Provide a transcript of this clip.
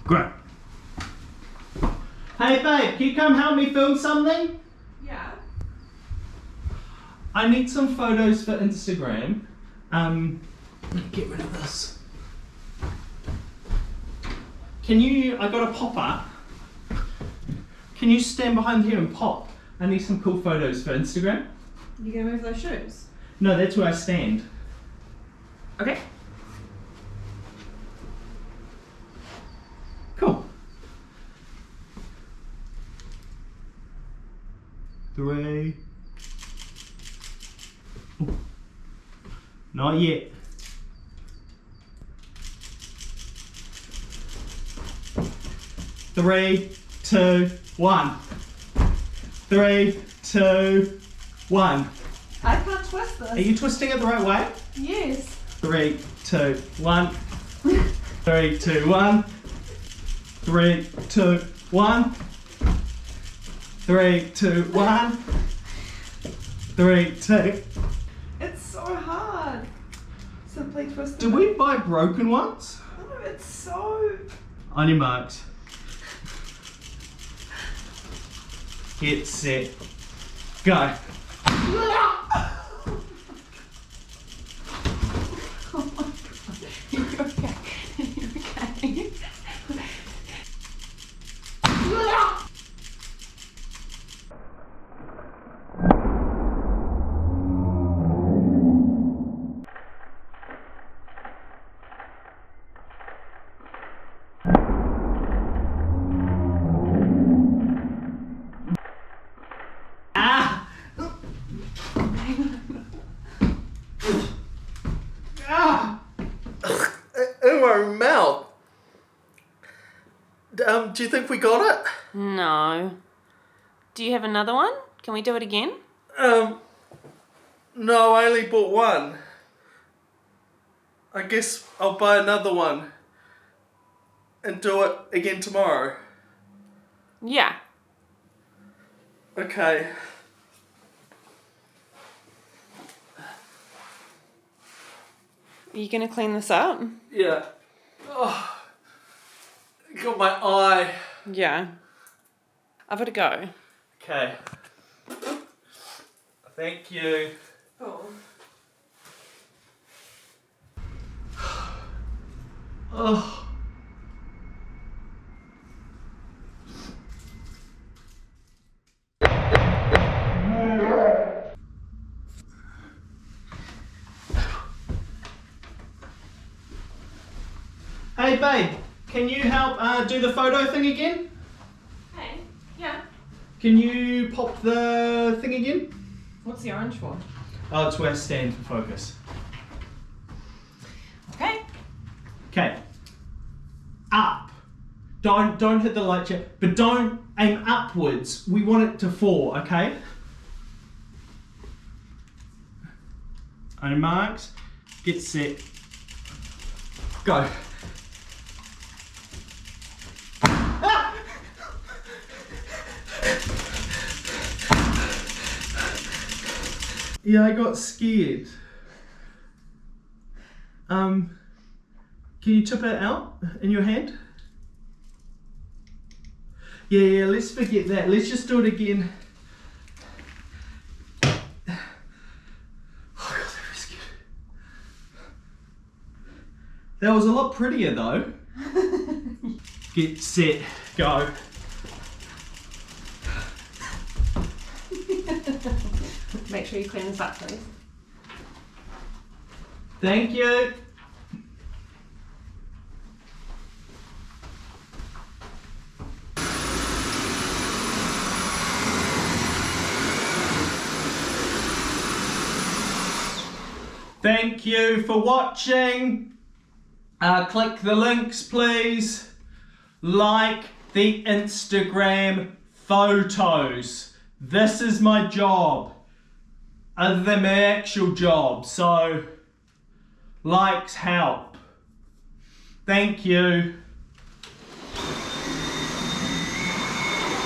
Great. Hey babe, can you come help me film something? Yeah. I need some photos for Instagram. Let me get rid of this. I got a pop-up. Can you stand behind here and pop? I need some cool photos for Instagram. You gonna move those shoes? No, that's where I stand. Okay. Cool. 3. Ooh. Not yet. 3, 2, 1. 3, 2, 1. I can't twist this. Are you twisting it the right way? Yes. 3, 2, 1. 3, 2, 1. 3, 2, 1. 3, 2, 1. 3, 2. It's so hard. Simply twist it. Did we buy broken ones? Oh, it's so... On your marks. Get set. Go. You're okay. You're okay. Ah! Ah! In my mouth. Do you think we got it? No. Do you have another one? Can we do it again? No, I only bought one. I guess I'll buy another one and do it again tomorrow. Yeah. Okay. Are you going to clean this up? Yeah. Oh, got my eye. Yeah. I've got to go. Okay. Thank you. Cool. Oh. Hey babe, can you help do the photo thing again? Hey. Yeah. Can you pop the thing again? What's the orange for? Oh, it's where I stand for focus. Okay. Okay. Up. Don't hit the light yet, but don't aim upwards. We want it to fall, okay? On your marks, get set, go. Yeah, I got scared. Can you tip it out in your hand? Yeah, let's forget that. Let's just do it again. Oh God, that was scared. That was a lot prettier though. Get set, go. Make sure you clean this up, please. Thank you. Thank you for watching. Click the links, please. Like the Instagram photos. This is my job, other than my actual job, so likes help. Thank you.